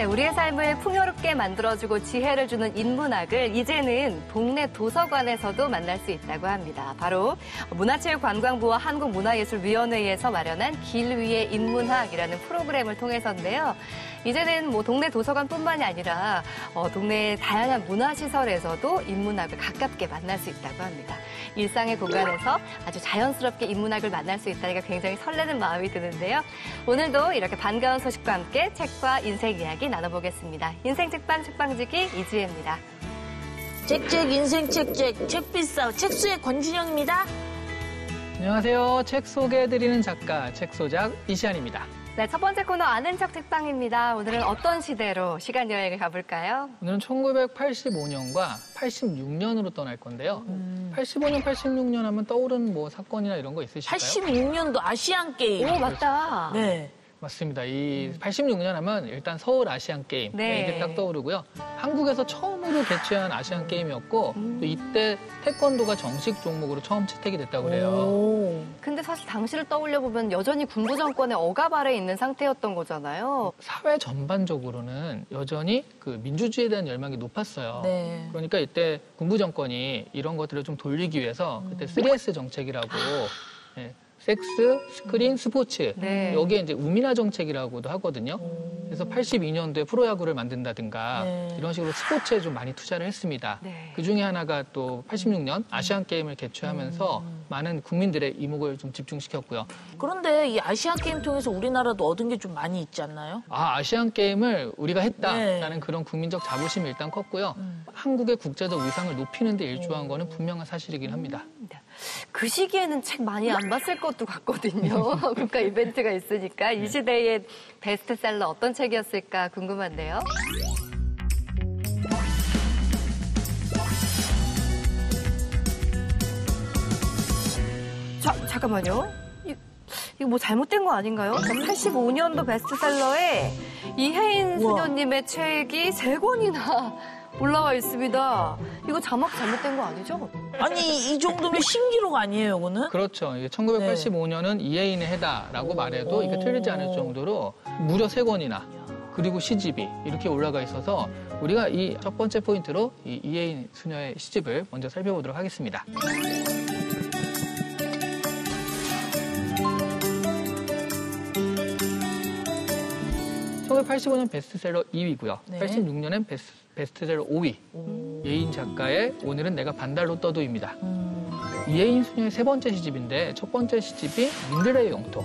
네, 우리의 삶을 풍요롭게 만들어주고 지혜를 주는 인문학을 이제는 동네 도서관에서도 만날 수 있다고 합니다. 바로 문화체육관광부와 한국문화예술위원회에서 마련한 길 위의 인문학이라는 프로그램을 통해서인데요. 이제는 동네 도서관뿐만이 아니라 동네 다양한 문화시설에서도 인문학을 가깝게 만날 수 있다고 합니다. 일상의 공간에서 아주 자연스럽게 인문학을 만날 수 있다니까 굉장히 설레는 마음이 드는데요. 오늘도 이렇게 반가운 소식과 함께 책과 인생 이야기 나눠보겠습니다. 인생 책방 책방지기 이주혜입니다. 잭잭 인생 책잭 책비싸 책수의 권준영입니다. 안녕하세요. 책 소개해드리는 작가 책소작 이시안입니다. 네, 첫 번째 코너 아는 척 책방입니다. 오늘은 어떤 시대로 시간 여행을 가볼까요? 오늘은 1985년과 86년으로 떠날 건데요. 85년, 86년 하면 떠오르는 사건이나 이런 거 있으실까요? 86년도 아시안 게임. 오, 맞다. 네. 맞습니다. 이 86년 하면 일단 서울 아시안 게임 네. 이게 딱 떠오르고요. 한국에서 처음으로 개최한 아시안 게임이었고 또 이때 태권도가 정식 종목으로 처음 채택이 됐다고 그래요. 근데 사실 당시를 떠올려 보면 여전히 군부 정권의 억압 아래에 있는 상태였던 거잖아요. 사회 전반적으로는 여전히 그 민주주의에 대한 열망이 높았어요. 네. 그러니까 이때 군부 정권이 이런 것들을 좀 돌리기 위해서 그때 3S 정책이라고 네, 섹스, 스크린, 스포츠 네. 여기에 이제 우민화 정책이라고도 하거든요. 그래서 82년도에 프로야구를 만든다든가 네. 이런 식으로 스포츠에 좀 많이 투자를 했습니다. 네. 그 중에 하나가 또 86년 아시안 게임을 개최하면서 많은 국민들의 이목을 좀 집중시켰고요. 그런데 이 아시안 게임 통해서 우리나라도 얻은 게 좀 많이 있지 않나요? 아시안 게임을 우리가 했다라는 네. 그런 국민적 자부심이 일단 컸고요. 한국의 국제적 위상을 높이는 데 일조한 거는 분명한 사실이긴 합니다. 그 시기에는 책 많이 안 봤을 것도 같거든요. 국가 이벤트가 있으니까 이 시대의 베스트셀러 어떤 책이었을까 궁금한데요. 잠깐만요. 이거 잘못된 거 아닌가요? 85년도 베스트셀러에 이혜인 수녀님의 책이 3권이나 올라와 있습니다. 이거 자막 잘못된 거 아니죠? 아니 이 정도면 신기록 아니에요, 이거는? 그렇죠. 1985년은 이혜인의 해다라고 말해도 이게 틀리지 않을 정도로 무려 3권이나 그리고 시집이 이렇게 올라가 있어서 우리가 이 첫 번째 포인트로 이 이혜인 수녀의 시집을 먼저 살펴보도록 하겠습니다. 1985년 베스트셀러 2위고요. 네. 86년엔 베스트셀러 5위. 예인 작가의 오늘은 내가 반달로 떠도입니다. 이혜인 수녀의 3번째 시집인데 첫 번째 시집이 민들레의 영토,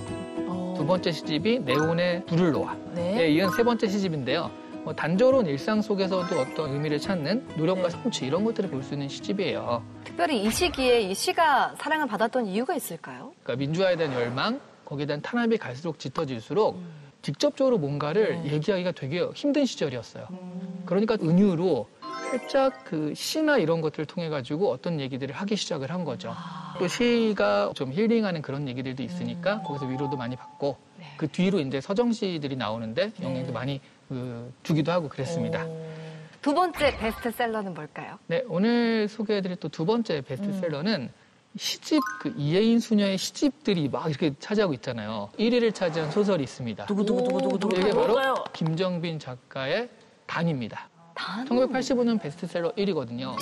두 번째 시집이 네온의 불을 놓아. 네. 이은 3번째 시집인데요. 단조로운 일상 속에서도 어떤 의미를 찾는 노력과 성취 이런 것들을 볼 수 있는 시집이에요. 특별히 이 시기에 이 시가 사랑을 받았던 이유가 있을까요? 그러니까 민주화에 대한 열망, 거기에 대한 탄압이 갈수록 짙어질수록 직접적으로 뭔가를 얘기하기가 되게 힘든 시절이었어요. 그러니까 은유로 살짝 그 시나 이런 것들을 통해 가지고 어떤 얘기들을 하기 시작을 한 거죠. 또 시가 좀 힐링하는 그런 얘기들도 있으니까 거기서 위로도 많이 받고 그 뒤로 이제 서정시들이 나오는데 영향도 많이 주기도 하고 그랬습니다. 두 번째 베스트셀러는 뭘까요? 네, 오늘 소개해드릴 또 두 번째 베스트셀러는 시집, 이혜인 수녀의 시집들이 막 이렇게 차지하고 있잖아요. 1위를 차지한 소설이 있습니다. 누구 이게 바로 뭘까요? 김정빈 작가의 단입니다. 단? 1985년 베스트셀러 1위거든요.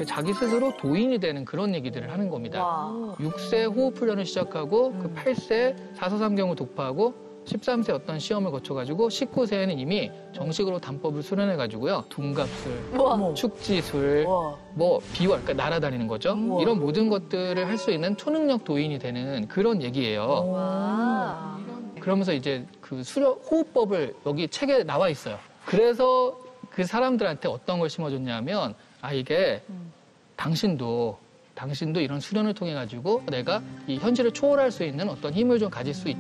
자기 스스로 도인이 되는 그런 얘기들을 하는 겁니다. 와. 6세 호흡 훈련을 시작하고 그 8세 사서삼경을 독파하고 13세 어떤 시험을 거쳐가지고 19세에는 이미 정식으로 단법을 수련해가지고요. 둔갑술, 우와. 축지술, 우와. 비월, 그러니까 날아다니는 거죠. 우와. 이런 모든 것들을 할 수 있는 초능력 도인이 되는 그런 얘기예요. 와. 그러면서 이제 그 호흡법을 여기 책에 나와 있어요. 그래서 그 사람들한테 어떤 걸 심어줬냐면 이게 당신도 이런 수련을 통해 가지고 내가 이 현실을 초월할 수 있는 어떤 힘을 좀 가질 수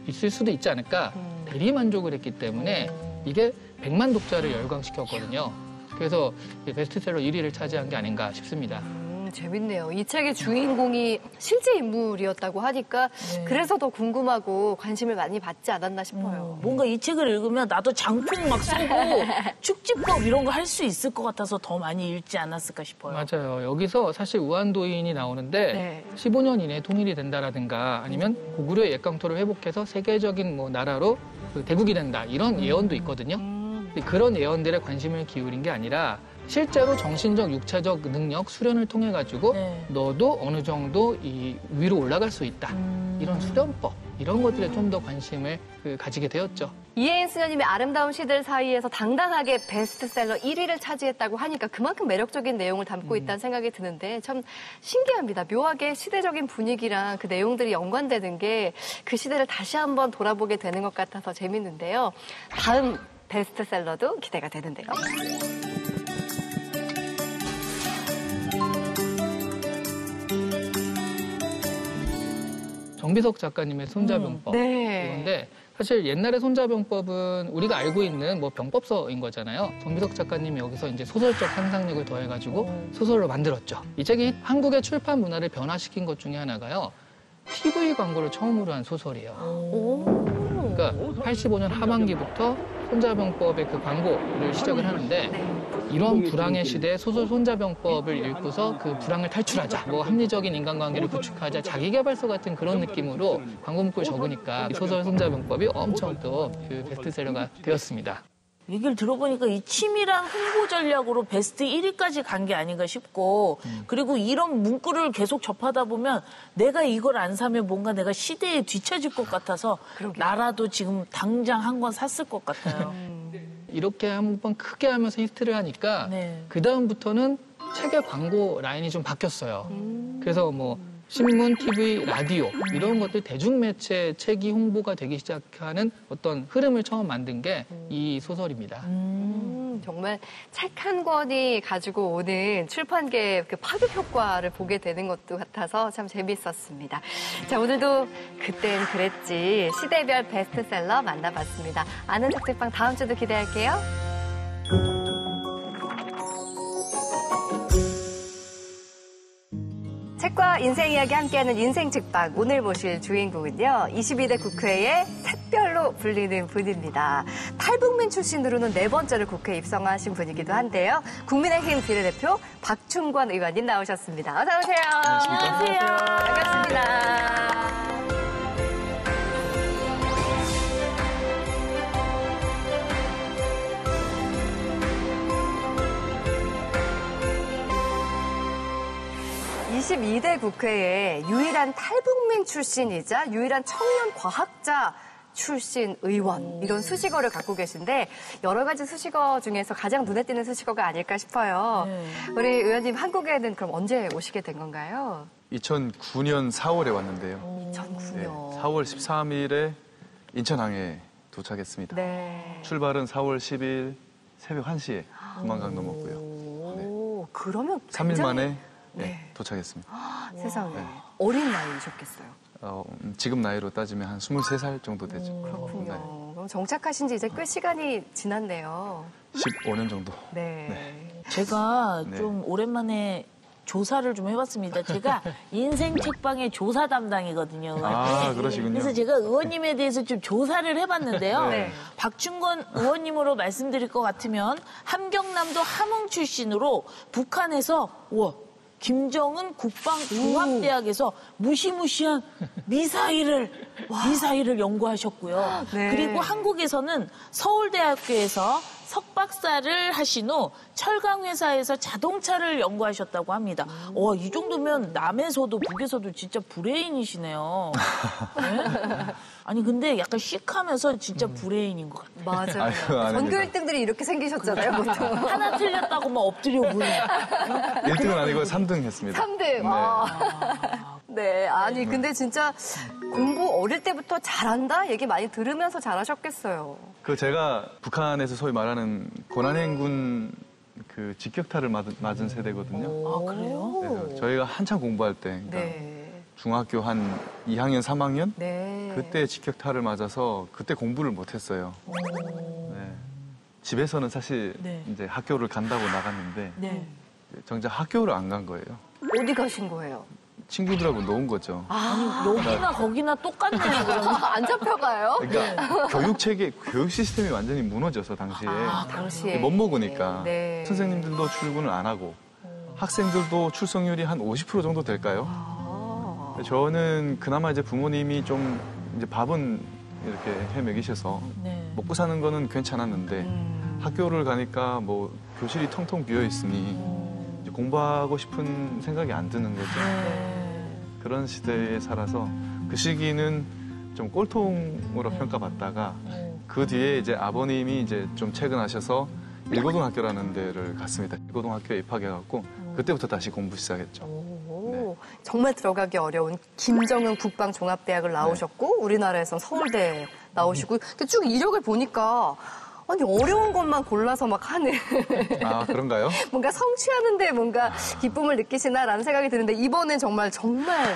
있을 수도 있지 않을까 대리 만족을 했기 때문에 이게 100만 독자를 열광시켰거든요. 그래서 베스트셀러 1위를 차지한 게 아닌가 싶습니다. 재밌네요. 이 책의 주인공이 실제 인물이었다고 하니까 그래서 더 궁금하고 관심을 많이 받지 않았나 싶어요. 뭔가 이 책을 읽으면 나도 장풍 막 쏘고 축지법 이런 거 할 수 있을 것 같아서 더 많이 읽지 않았을까 싶어요. 맞아요. 여기서 사실 우한도인이 나오는데 네. 15년 이내에 통일이 된다라든가 아니면 고구려의 옛강토를 회복해서 세계적인 뭐 나라로 그 대국이 된다 이런 예언도 있거든요. 근데 그런 예언들에 관심을 기울인 게 아니라 실제로 정신적, 육체적 능력, 수련을 통해 가지고 네. 너도 어느 정도 이 위로 올라갈 수 있다. 이런 수련법 이런 것들에 좀 더 관심을 가지게 되었죠. 이혜인 수녀님의 아름다운 시들 사이에서 당당하게 베스트셀러 1위를 차지했다고 하니까 그만큼 매력적인 내용을 담고 있다는 생각이 드는데 참 신기합니다. 묘하게 시대적인 분위기랑 그 내용들이 연관되는 게 그 시대를 다시 한번 돌아보게 되는 것 같아서 재밌는데요. 다음 베스트셀러도 기대가 되는데요. 정비석 작가님의 손자병법 네. 이건데 사실 옛날의 손자병법은 우리가 알고 있는 뭐 병법서인 거잖아요. 정비석 작가님이 여기서 이제 소설적 상상력을 더해가지고 소설로 만들었죠. 이 책이 한국의 출판 문화를 변화시킨 것 중에 하나가요. TV 광고를 처음으로 한 소설이에요. 그러니까 85년 하반기부터 손자병법의 그 광고를 시작을 하는데 이런 불황의 시대에 소설 손자병법을 읽고서 그 불황을 탈출하자, 뭐 합리적인 인간관계를 구축하자, 자기계발서 같은 그런 느낌으로 광고 문구를 적으니까 이 소설 손자병법이 엄청 또 그 베스트셀러가 되었습니다. 얘기를 들어보니까 이 치밀한 홍보 전략으로 베스트 1위까지 간 게 아닌가 싶고 그리고 이런 문구를 계속 접하다 보면 내가 이걸 안 사면 뭔가 내가 시대에 뒤처질 것 같아서 나라도 지금 당장 한 권 샀을 것 같아요. 이렇게 한번 크게 하면서 히트를 하니까 네. 그다음부터는 책의 광고 라인이 좀 바뀌었어요. 그래서 뭐 신문, TV, 라디오 이런 것들 대중매체 책이 홍보가 되기 시작하는 어떤 흐름을 처음 만든 게 이 소설입니다. 정말 책 한 권이 가지고 오는 출판계의 그 파급 효과를 보게 되는 것도 같아서 참 재밌었습니다. 자, 오늘도 그땐 그랬지 시대별 베스트셀러 만나봤습니다. 아는 책책방 다음 주도 기대할게요. 책과 인생 이야기 함께하는 인생 책방. 오늘 모실 주인공은요. 22대 국회의 샛별로 불리는 분입니다. 탈북민 출신으로는 4번째로 국회에 입성하신 분이기도 한데요. 국민의힘 비례대표 박충권 의원님 나오셨습니다. 어서 오세요. 안녕하세요. 반갑습니다. 22대 국회의 유일한 탈북민 출신이자 유일한 청년 과학자 출신 의원 이런 수식어를 갖고 계신데 여러 가지 수식어 중에서 가장 눈에 띄는 수식어가 아닐까 싶어요. 우리 의원님 한국에는 그럼 언제 오시게 된 건가요? 2009년 4월에 왔는데요. 2009년. 네, 4월 13일에 인천항에 도착했습니다. 네. 출발은 4월 10일 새벽 1시에 금왕강 넘었고요. 오, 그러면 3일 굉장히- 만에 네. 도착했습니다. 세상에 어린 나이이셨겠어요. 지금 나이로 따지면 한 23살 정도 되죠. 그렇군요. 그럼 정착하신 지 이제 꽤 시간이 지났네요. 15년 정도. 네. 제가 네. 좀 오랜만에 조사를 좀 해봤습니다. 제가 인생 책방의 조사 담당이거든요. 아, 그러시군요. 그래서 제가 의원님에 대해서 좀 조사를 해봤는데요. 네. 박충권 의원님으로 말씀드릴 것 같으면 함경남도 함흥 출신으로 북한에서 김정은 국방종합대학에서 무시무시한 미사일을 연구하셨고요. 네. 그리고 한국에서는 서울대학교에서 석박사를 하신 후 철강회사에서 자동차를 연구하셨다고 합니다. 이 정도면 남에서도 북에서도 진짜 브레인이시네요. 네? 아니 근데 약간 시크하면서 진짜 브레인인 것 같아요. 맞아요. 아유, 아닙니다. 전교 1등들이 이렇게 생기셨잖아요, 보통. 하나 틀렸다고 막 엎드려 보는. 1등은 아니고 3등 했습니다. 3등. 네. 네, 아니 근데 진짜 공부 어릴 때부터 잘한다 얘기 많이 들으면서 잘하셨겠어요. 제가 북한에서 소위 말하는 고난행군 그 직격탄을 맞은 세대거든요. 아 그래요? 그래서 저희가 한참 공부할 때, 그러니까 네. 중학교 한 2학년, 3학년? 네. 그때 직격탄을 맞아서 그때 공부를 못했어요. 네. 집에서는 사실 네. 이제 학교를 간다고 나갔는데 네. 정작 학교를 안 간 거예요. 어디 가신 거예요? 친구들하고 놓은 거죠. 여기나 거기나 똑같네요. 그러면. 안 잡혀가요? 그러니까 교육 시스템이 완전히 무너져서 당시에 당시에. 못 먹으니까 네. 선생님들도 출근을 안 하고 학생들도 출석률이 한 50% 정도 될까요? 저는 그나마 이제 부모님이 좀 이제 밥은 이렇게 해 먹이셔서 네. 먹고 사는 거는 괜찮았는데 학교를 가니까 뭐 교실이 텅텅 비어 있으니 이제 공부하고 싶은 생각이 안 드는 거죠. 그런 시대에 살아서 그 시기는 좀 꼴통으로 평가받다가 그 뒤에 이제 아버님이 이제 좀 퇴근하셔서 일고등학교라는 데를 갔습니다. 일고등학교에 입학해갖고 그때부터 다시 공부 시작했죠. 오, 정말 들어가기 어려운 김정은 국방종합대학을 나오셨고 우리나라에선 서울대 나오시고 쭉 이력을 보니까 아니 어려운 것만 골라서 막 하는 아 그런가요? 뭔가 성취하는데 뭔가 기쁨을 느끼시나라는 생각이 드는데 이번엔 정말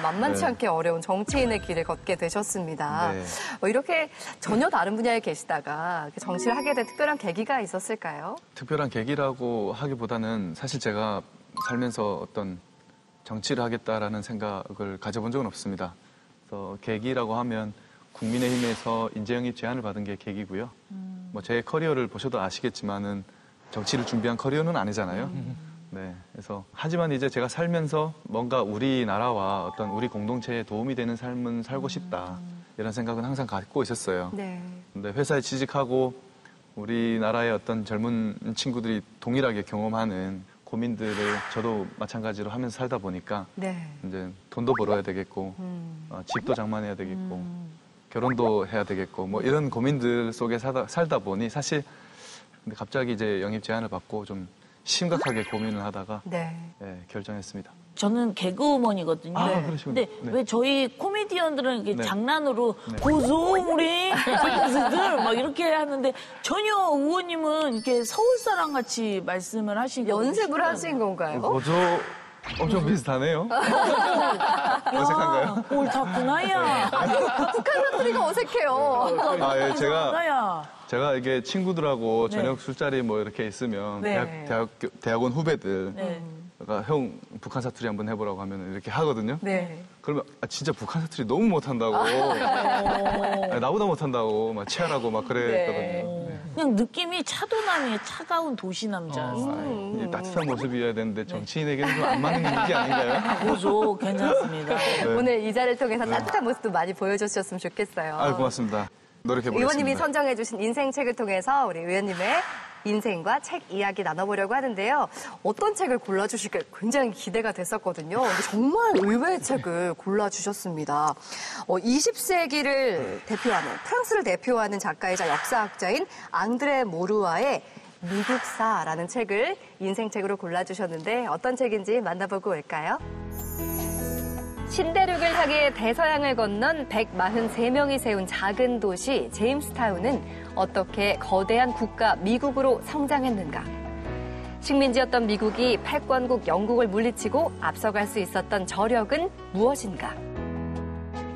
만만치 네. 않게 어려운 정치인의 길을 걷게 되셨습니다. 네. 이렇게 전혀 다른 분야에 계시다가 정치를 하게 된 특별한 계기가 있었을까요? 특별한 계기라고 하기보다는 사실 제가 살면서 어떤 정치를 하겠다라는 생각을 가져본 적은 없습니다. 그래서 계기라고 하면 국민의힘에서 인재영입 제안을 받은 게 계기고요. 뭐 제 커리어를 보셔도 아시겠지만은 정치를 준비한 커리어는 아니잖아요. 네. 그래서 하지만 이제 제가 살면서 뭔가 우리나라와 어떤 우리 공동체에 도움이 되는 삶은 살고 싶다. 이런 생각은 항상 갖고 있었어요. 네. 근데 회사에 취직하고 우리나라의 어떤 젊은 친구들이 동일하게 경험하는 고민들을 저도 마찬가지로 하면서 살다 보니까 네. 이제 돈도 벌어야 되겠고 집도 장만해야 되겠고 결혼도 해야 되겠고 뭐 이런 고민들 속에 살다 보니 사실 근데 갑자기 이제 영입 제안을 받고 좀 심각하게 고민을 하다가 네. 네, 결정했습니다. 저는 개그우먼이거든요. 아, 그러시군요. 근데 네. 왜 저희 코미디언들은 이렇게 네. 장난으로 네. 고소물이 개그들 막 이렇게 하는데 전혀 의원님은 이렇게 서울 사람 같이 말씀을 하시고 연습을 하신 건가요? 저 엄청 비슷하네요. 어색한가요? 옳다구나 야. 북한 사투리가 어색해요. 아, 예, 야. 제가 이게 친구들하고 네. 저녁 술자리 뭐 이렇게 있으면 네. 대학원 후배들 네. 그러니까 형 북한 사투리 한번 해보라고 하면 이렇게 하거든요. 네. 그러면 진짜 북한 사투리 너무 못한다고 아니, 나보다 못한다고 막 치아라고 막 그랬거든요. 네. 그냥 느낌이 차도남이에요. 차가운 도시 남자였어요. 이게 따뜻한 모습이어야 되는데 정치인에게는 좀 안 맞는 이미지 아닌가요? 고소 괜찮습니다. 네. 오늘 이 자리를 통해서 따뜻한 모습도 많이 보여주셨으면 좋겠어요. 아, 고맙습니다. 노력해보겠습니다. 의원님이 선정해주신 인생책을 통해서 우리 의원님의 인생과 책 이야기 나눠보려고 하는데요. 어떤 책을 골라주실까 굉장히 기대가 됐었거든요. 근데 정말 의외의 책을 골라주셨습니다. 20세기를 대표하는, 프랑스를 대표하는 작가이자 역사학자인 앙드레 모루아의 미국사라는 책을 인생책으로 골라주셨는데 어떤 책인지 만나보고 올까요? 신대륙을 향해 대서양을 건넌 143명이 세운 작은 도시 제임스타운은 어떻게 거대한 국가 미국으로 성장했는가? 식민지였던 미국이 패권국 영국을 물리치고 앞서갈 수 있었던 저력은 무엇인가?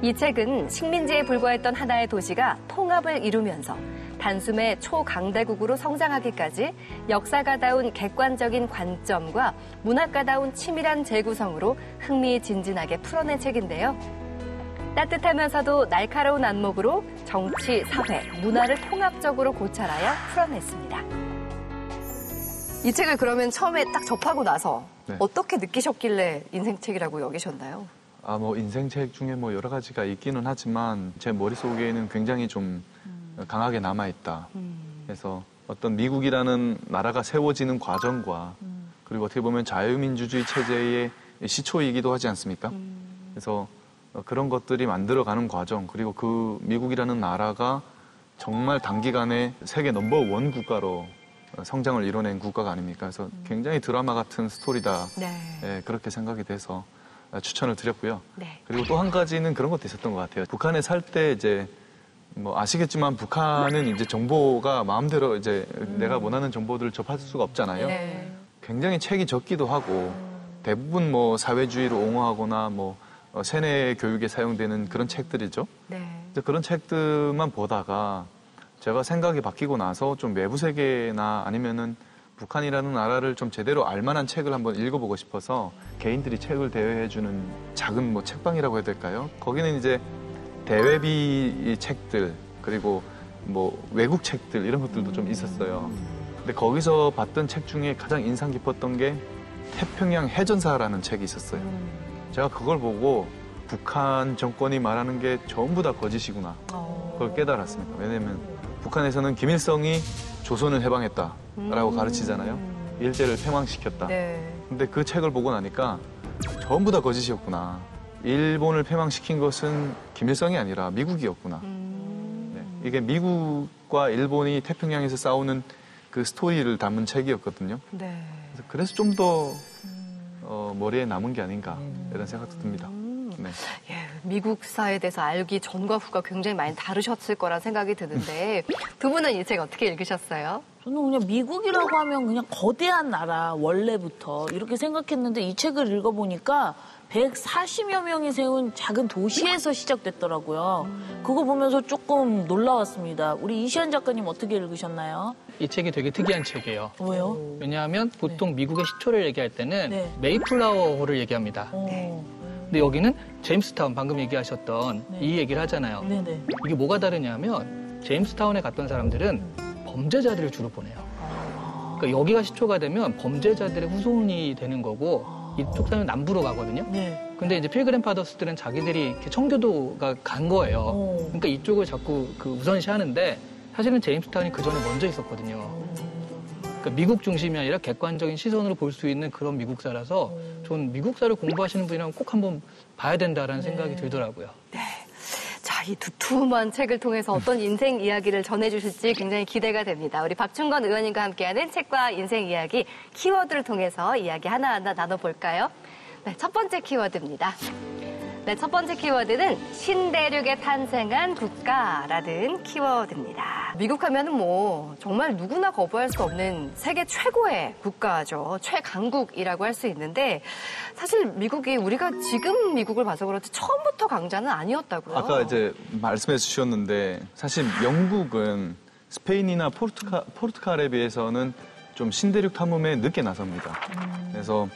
이 책은 식민지에 불과했던 하나의 도시가 통합을 이루면서 단숨에 초강대국으로 성장하기까지 역사가다운 객관적인 관점과 문학가다운 치밀한 재구성으로 흥미진진하게 풀어낸 책인데요. 따뜻하면서도 날카로운 안목으로 정치, 사회, 문화를 통합적으로 고찰하여 풀어냈습니다. 이 책을 그러면 처음에 딱 접하고 나서 네. 어떻게 느끼셨길래 인생책이라고 여기셨나요? 뭐 인생책 중에 뭐 여러 가지가 있기는 하지만 제 머릿속에는 굉장히 좀 강하게 남아있다. 그래서 어떤 미국이라는 나라가 세워지는 과정과 그리고 어떻게 보면 자유민주주의 체제의 시초이기도 하지 않습니까? 그래서 그런 것들이 만들어가는 과정 그리고 그 미국이라는 나라가 정말 단기간에 세계 넘버원 국가로 성장을 이뤄낸 국가가 아닙니까? 그래서 굉장히 드라마 같은 스토리다. 네. 예, 그렇게 생각이 돼서 추천을 드렸고요. 네. 그리고 또 한 가지는 그런 것도 있었던 것 같아요. 북한에 살 때 이제 뭐 아시겠지만 북한은 이제 정보가 마음대로 이제 내가 원하는 정보들을 접할 수가 없잖아요. 네. 굉장히 책이 적기도 하고 대부분 뭐 사회주의를 옹호하거나 뭐 세뇌 교육에 사용되는 그런 책들이죠. 네. 이제 그런 책들만 보다가 제가 생각이 바뀌고 나서 좀 외부 세계나 아니면은 북한이라는 나라를 좀 제대로 알만한 책을 한번 읽어보고 싶어서 개인들이 책을 대여해주는 작은 뭐 책방이라고 해야 될까요? 거기는 이제 대외비 책들 그리고 뭐 외국 책들 이런 것들도 좀 있었어요. 근데 거기서 봤던 책 중에 가장 인상 깊었던 게 태평양 해전사라는 책이 있었어요. 제가 그걸 보고 북한 정권이 말하는 게 전부 다 거짓이구나. 그걸 깨달았습니다. 왜냐하면 북한에서는 김일성이 조선을 해방했다라고 가르치잖아요. 일제를 폐망시켰다. 네. 근데 그 책을 보고 나니까 전부 다 거짓이었구나. 일본을 폐망시킨 것은 김일성이 아니라 미국이었구나. 네. 이게 미국과 일본이 태평양에서 싸우는 그 스토리를 담은 책이었거든요. 네. 그래서 좀 더 머리에 남은 게 아닌가 이런 생각도 듭니다. 네. 예, 미국사에 대해서 알기 전과 후가 굉장히 많이 다르셨을 거란 생각이 드는데 두 분은 이 책 어떻게 읽으셨어요? 저는 그냥 미국이라고 하면 그냥 거대한 나라 원래부터 이렇게 생각했는데 이 책을 읽어보니까 140여 명이 세운 작은 도시에서 시작됐더라고요. 그거 보면서 조금 놀라웠습니다. 우리 이시안 작가님 어떻게 읽으셨나요? 이 책이 되게 특이한 책이에요. 왜요? 왜냐하면 보통 미국의 시초를 얘기할 때는 네. 메이플라워호를 얘기합니다. 네. 근데 여기는 제임스타운 방금 얘기하셨던 네. 이 얘기를 하잖아요. 네네. 이게 뭐가 다르냐면 제임스타운에 갔던 사람들은 범죄자들을 주로 보내요. 그러니까 여기가 시초가 되면 범죄자들의 후손이 되는 거고 이쪽 사람은 남부로 가거든요. 네. 근데 이제 필그램 파더스들은 자기들이 이렇게 청교도가 간 거예요. 그러니까 이쪽을 자꾸 그 우선시하는데 사실은 제임스타운이 그 전에 먼저 있었거든요. 그러니까 미국 중심이 아니라 객관적인 시선으로 볼 수 있는 그런 미국사라서 전 미국사를 공부하시는 분이라면 꼭 한번 봐야 된다라는 생각이 들더라고요. 자, 이 두툼한 책을 통해서 어떤 인생 이야기를 전해주실지 굉장히 기대가 됩니다. 우리 박충건 의원님과 함께하는 책과 인생 이야기 키워드를 통해서 이야기 하나하나 나눠볼까요? 네, 첫 번째 키워드입니다. 네, 첫 번째 키워드는 신대륙에 탄생한 국가라는 키워드입니다. 미국 하면은 뭐 정말 누구나 거부할 수 없는 세계 최고의 국가죠. 최강국이라고 할 수 있는데 사실 미국이 우리가 지금 미국을 봐서 그렇지 처음부터 강자는 아니었다고요. 아까 이제 말씀해 주셨는데 사실 영국은 스페인이나 포르투갈에 비해서는 좀 신대륙 탐험에 늦게 나섭니다. 그래서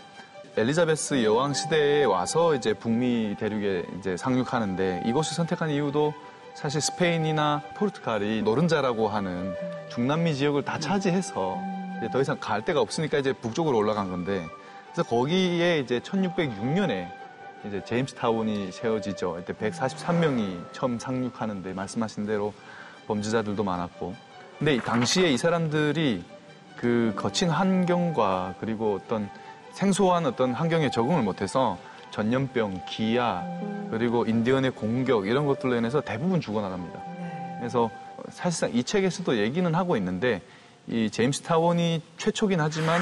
엘리자베스 여왕 시대에 와서 이제 북미 대륙에 이제 상륙하는데 이곳을 선택한 이유도 사실 스페인이나 포르투갈이 노른자라고 하는 중남미 지역을 다 차지해서 이제 더 이상 갈 데가 없으니까 이제 북쪽으로 올라간 건데 그래서 거기에 이제 1606년에 이제 제임스타운이 세워지죠. 이때 143명이 처음 상륙하는데 말씀하신 대로 범죄자들도 많았고 근데 당시에 이 사람들이 그 거친 환경과 그리고 어떤 생소한 어떤 환경에 적응을 못해서 전염병, 기아, 그리고 인디언의 공격 이런 것들로 인해서 대부분 죽어나갑니다. 그래서 사실상 이 책에서도 얘기는 하고 있는데 이 제임스타운이 최초긴 하지만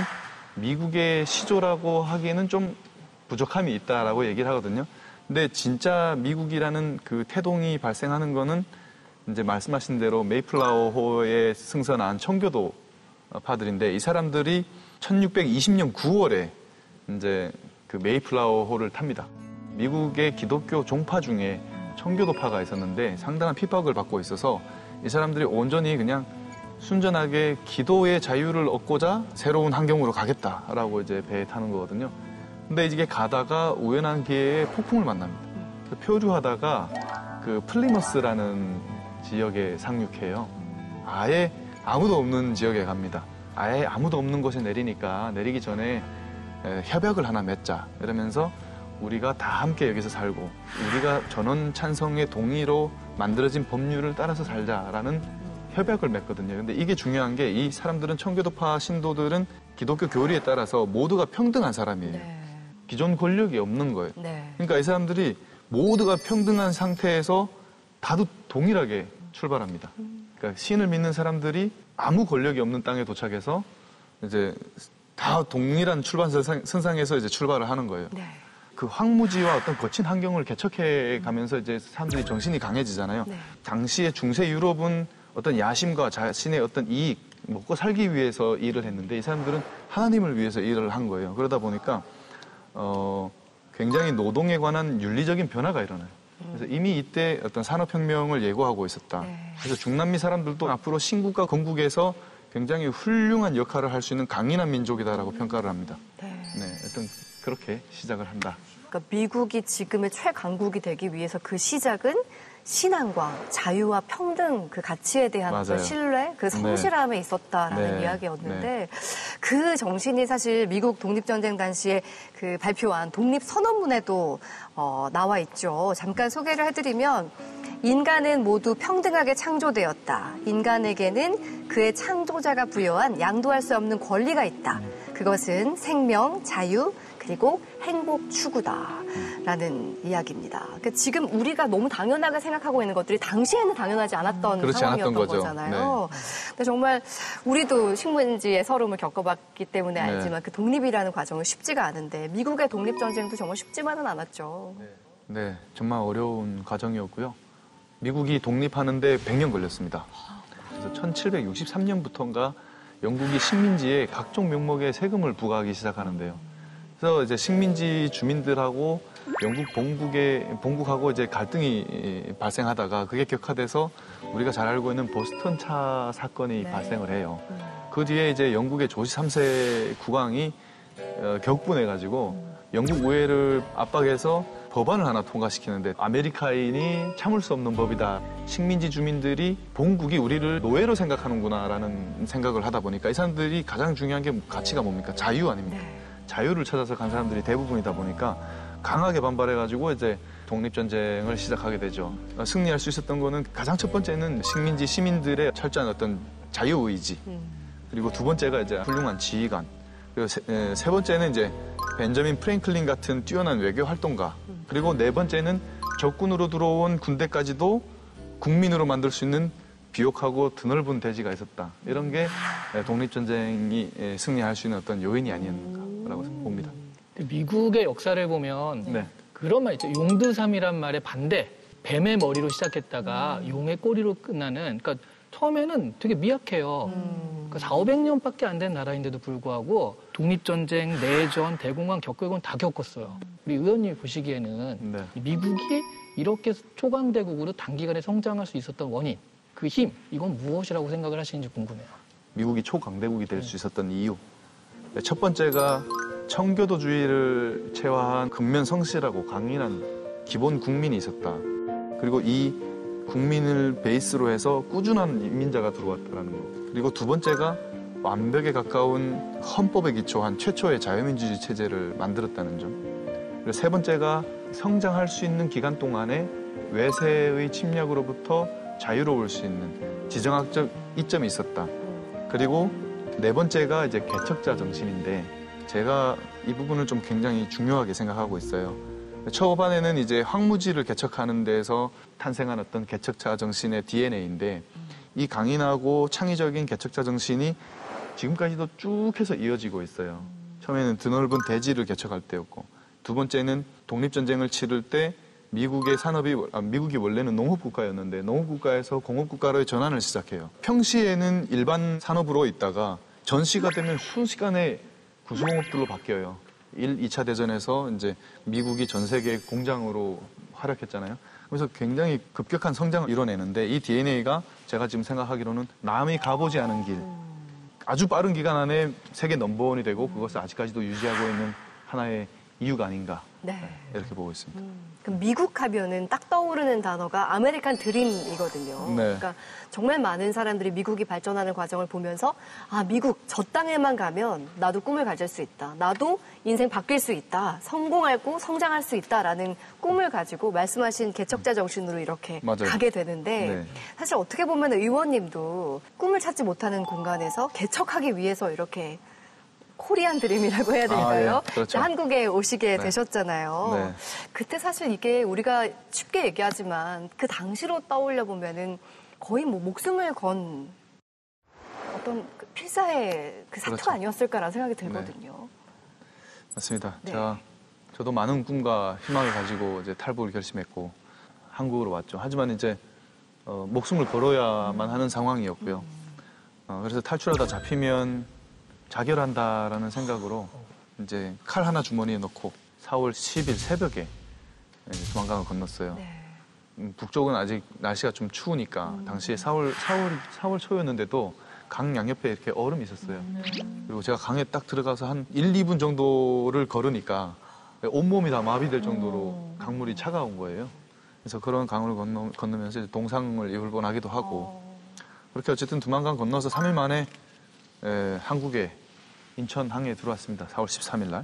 미국의 시조라고 하기에는 좀 부족함이 있다라고 얘기를 하거든요. 근데 진짜 미국이라는 그 태동이 발생하는 거는 이제 말씀하신 대로 메이플라워호에 승선한 청교도 파들인데 이 사람들이 1620년 9월에 이제 그 메이플라워호를 탑니다. 미국의 기독교 종파 중에 청교도파가 있었는데 상당한 핍박을 받고 있어서 이 사람들이 온전히 그냥 순전하게 기도의 자유를 얻고자 새로운 환경으로 가겠다라고 이제 배에 타는 거거든요. 근데 이게 가다가 우연한 기회에 폭풍을 만납니다. 표류하다가 그 플리머스라는 지역에 상륙해요. 아예 아무도 없는 지역에 갑니다. 아예 아무도 없는 곳에 내리니까 내리기 전에 협약을 하나 맺자 이러면서 우리가 다 함께 여기서 살고 우리가 전원 찬성의 동의로 만들어진 법률을 따라서 살자라는 협약을 맺거든요. 근데 이게 중요한 게 이 사람들은 청교도파 신도들은 기독교 교리에 따라서 모두가 평등한 사람이에요. 네. 기존 권력이 없는 거예요. 네. 그러니까 이 사람들이 모두가 평등한 상태에서 다들 동일하게 출발합니다. 그러니까 신을 믿는 사람들이 아무 권력이 없는 땅에 도착해서 이제 다 동일한 출발선상에서 이제 출발을 하는 거예요. 네. 그 황무지와 어떤 거친 환경을 개척해 가면서 이제 사람들이 정신이 강해지잖아요. 네. 당시에 중세 유럽은 어떤 야심과 자신의 어떤 이익, 먹고 살기 위해서 일을 했는데 이 사람들은 하나님을 위해서 일을 한 거예요. 그러다 보니까 굉장히 노동에 관한 윤리적인 변화가 일어나요. 그래서 이미 이때 어떤 산업혁명을 예고하고 있었다. 네. 그래서 중남미 사람들도 앞으로 신국과 건국에서 굉장히 훌륭한 역할을 할 수 있는 강인한 민족이다라고 평가를 합니다. 네. 네, 일단 그렇게 시작을 한다. 그러니까 미국이 지금의 최강국이 되기 위해서 그 시작은 신앙과 자유와 평등 그 가치에 대한 맞아요. 그 신뢰, 그 성실함에 있었다라는 네. 이야기였는데 그 정신이 사실 미국 독립전쟁 당시에 그 발표한 독립선언문에도 나와 있죠. 잠깐 소개를 해드리면 인간은 모두 평등하게 창조되었다. 인간에게는 그의 창조자가 부여한 양도할 수 없는 권리가 있다. 그것은 생명, 자유, 그리고 행복 추구다라는 이야기입니다. 그러니까 지금 우리가 너무 당연하게 생각하고 있는 것들이 당시에는 당연하지 않았던 그렇지 상황이었던 않았던 거죠. 거잖아요. 근데 정말 우리도 식민지의 서름을 겪어봤기 때문에 네. 알지만 그 독립이라는 과정은 쉽지가 않은데 미국의 독립전쟁도 정말 쉽지만은 않았죠. 네, 정말 어려운 과정이었고요. 미국이 독립하는데 100년 걸렸습니다. 그래서 1763년부터인가 영국이 식민지에 각종 명목의 세금을 부과하기 시작하는데요. 그래서 이제 식민지 주민들하고 영국 본국하고 이제 갈등이 발생하다가 그게 격화돼서 우리가 잘 알고 있는 보스턴 차 사건이 발생을 해요. 그 뒤에 이제 영국의 조지 3세 국왕이 격분해가지고 영국 의회를 압박해서 법안을 하나 통과시키는데 아메리카인이 참을 수 없는 법이다. 식민지 주민들이 본국이 우리를 노예로 생각하는구나라는 생각을 하다 보니까 이 사람들이 가장 중요한 게 가치가 뭡니까? 자유 아닙니까? 자유를 찾아서 간 사람들이 대부분이다 보니까 강하게 반발해가지고 이제 독립전쟁을 시작하게 되죠. 승리할 수 있었던 거는 가장 첫 번째는 식민지 시민들의 철저한 어떤 자유의지. 그리고 두 번째가 이제 훌륭한 지휘관. 그리고 세 번째는 이제 벤저민 프랭클린 같은 뛰어난 외교 활동가. 그리고 네 번째는 적군으로 들어온 군대까지도 국민으로 만들 수 있는 비옥하고 드넓은 대지가 있었다. 이런 게 독립전쟁이 승리할 수 있는 어떤 요인이 아니었는가라고 봅니다. 미국의 역사를 보면 네. 그런 말 있죠. 용두삼이란 말의 반대. 뱀의 머리로 시작했다가 용의 꼬리로 끝나는. 그러니까 처음에는 되게 미약해요. 그러니까 400~500년밖에 안 된 나라인데도 불구하고 독립전쟁, 내전, 대공황 겪을 건 다 겪었어요. 우리 의원님이 보시기에는 네. 미국이 이렇게 초강대국으로 단기간에 성장할 수 있었던 원인, 그 힘, 이건 무엇이라고 생각을 하시는지 궁금해요. 미국이 초강대국이 될 수 있었던 이유. 첫 번째가 청교도주의를 체화한 근면 성실하고 강인한 기본 국민이 있었다. 그리고 이 국민을 베이스로 해서 꾸준한 인민자가 들어왔다는 것. 그리고 두 번째가 완벽에 가까운 헌법에 기초한 최초의 자유민주주의 체제를 만들었다는 점. 그리고 세 번째가 성장할 수 있는 기간 동안에 외세의 침략으로부터 자유로울 수 있는 지정학적 이점이 있었다. 그리고 네 번째가 이제 개척자 정신인데 제가 이 부분을 좀 굉장히 중요하게 생각하고 있어요. 초반에는 이제 황무지를 개척하는 데서 탄생한 어떤 개척자 정신의 DNA인데 이 강인하고 창의적인 개척자 정신이 지금까지도 쭉 해서 이어지고 있어요. 처음에는 드넓은 대지를 개척할 때였고 두 번째는 독립전쟁을 치를 때 미국이 원래는 농업국가였는데 농업국가에서 공업국가로의 전환을 시작해요. 평시에는 일반 산업으로 있다가 전시가 되면 순식간에 구수공업들로 바뀌어요. 1, 2차 대전에서 이제 미국이 전 세계 공장으로 활약했잖아요. 그래서 굉장히 급격한 성장을 이뤄내는데 이 DNA가 제가 지금 생각하기로는 남이 가보지 않은 길, 아주 빠른 기간 안에 세계 넘버원이 되고 그것을 아직까지도 유지하고 있는 하나의 이유가 아닌가 이렇게 보고 있습니다. 그럼 미국 하면은 딱 떠오르는 단어가 아메리칸 드림이거든요. 네. 그러니까 정말 많은 사람들이 미국이 발전하는 과정을 보면서 아 미국 저 땅에만 가면 나도 꿈을 가질 수 있다. 나도 인생 바뀔 수 있다. 성공하고 성장할 수 있다라는 꿈을 가지고 말씀하신 개척자 정신으로 이렇게 맞아요. 가게 되는데 네. 사실 어떻게 보면 의원님도 꿈을 찾지 못하는 공간에서 개척하기 위해서 이렇게 코리안 드림이라고 해야 될까요? 예, 그렇죠. 한국에 오시게 되셨잖아요. 네. 그때 사실 이게 우리가 쉽게 얘기하지만 그 당시로 떠올려 보면은 거의 뭐 목숨을 건 어떤 그 필사의 그 사투가 그렇죠. 아니었을까라는 생각이 들거든요. 맞습니다. 네. 저도 많은 꿈과 희망을 가지고 이제 탈북을 결심했고 한국으로 왔죠. 하지만 이제 목숨을 걸어야만 하는 상황이었고요. 그래서 탈출하다 잡히면 자결한다라는 생각으로 이제 칼 하나 주머니에 넣고 4월 10일 새벽에 두만강을 건넜어요. 네. 북쪽은 아직 날씨가 좀 추우니까 당시에 4월 초였는데도 강 양옆에 이렇게 얼음이 있었어요. 그리고 제가 강에 딱 들어가서 한 1, 2분 정도를 걸으니까 온몸이 다 마비될 정도로 강물이 차가운 거예요. 그래서 그런 강을 건너면서 이제 동상을 입을뻔하기도 하고 그렇게 어쨌든 두만강 건너서 3일 만에 한국에 인천항에 들어왔습니다. 4월 13일 날.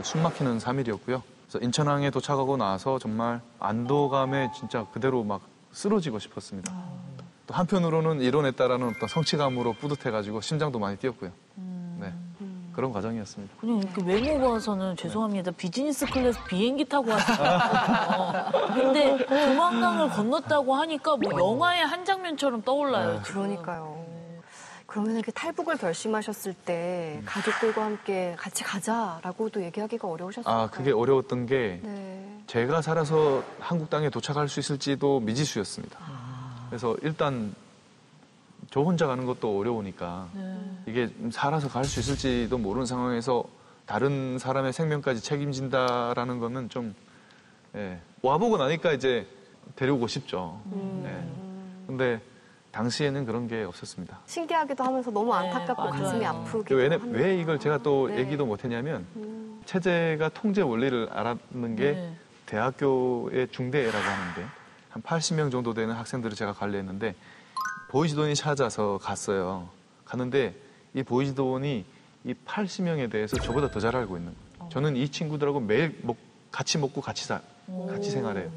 숨 막히는 3일이었고요. 그래서 인천항에 도착하고 나서 정말 안도감에 진짜 그대로 막 쓰러지고 싶었습니다. 또 한편으로는 이뤄냈다라는 어떤 성취감으로 뿌듯해가지고 심장도 많이 뛰었고요. 네. 그런 과정이었습니다. 그냥 이렇게 외모 봐서는 죄송합니다. 비즈니스 클래스 비행기 타고 왔어요. 근데 두만강을 건넜다고 하니까 뭐 영화의 한 장면처럼 떠올라요. 그러니까요. 그러면 이렇게 탈북을 결심하셨을 때 가족들과 함께 같이 가자라고도 얘기하기가 어려우셨을까요? 아, 그게 어려웠던 게 네. 제가 살아서 한국 땅에 도착할 수 있을지도 미지수였습니다. 그래서 일단 저 혼자 가는 것도 어려우니까 이게 살아서 갈 수 있을지도 모르는 상황에서 다른 사람의 생명까지 책임진다라는 거는 좀 와보고 나니까 이제 데려오고 싶죠. 근데 당시에는 그런 게 없었습니다. 신기하기도 하면서 너무 안타깝고 맞아요. 가슴이 아프기도 왜 이걸 제가 또 네. 얘기도 못했냐면 체제가 통제 원리를 알았는 게 대학교의 중대라고 하는데 한 80명 정도 되는 학생들을 제가 관리했는데 보이지돈이 찾아서 갔어요. 갔는데 이 보이지돈이 이 80명에 대해서 저보다 더 잘 알고 있는 거예요. 저는 이 친구들하고 매일 같이 먹고 같이 생활해요.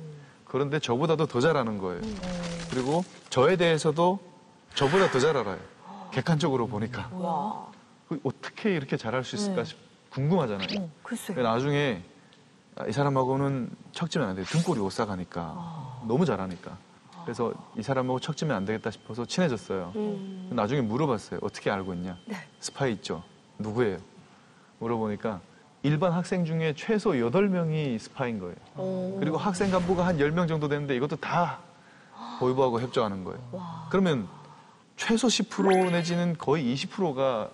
그런데 저보다도 더 잘 아는 거예요. 그리고 저에 대해서도 저보다 더 잘 알아요. 객관적으로 보니까. 와. 어떻게 이렇게 잘할 수 있을까 궁금하잖아요. 글쎄요. 나중에 이 사람하고는 척지면 안 돼요. 등골이 오싹하니까. 너무 잘하니까. 그래서 이 사람하고 척지면 안 되겠다 싶어서 친해졌어요. 나중에 물어봤어요. 어떻게 알고 있냐? 네. 스파이 있죠. 누구예요? 물어보니까 일반 학생 중에 최소 8명이 스파인 거예요. 그리고 학생 간부가 한 10명 정도 되는데 이것도 다 보이부하고 협조하는 거예요. 그러면 최소 10% 내지는 거의 20%가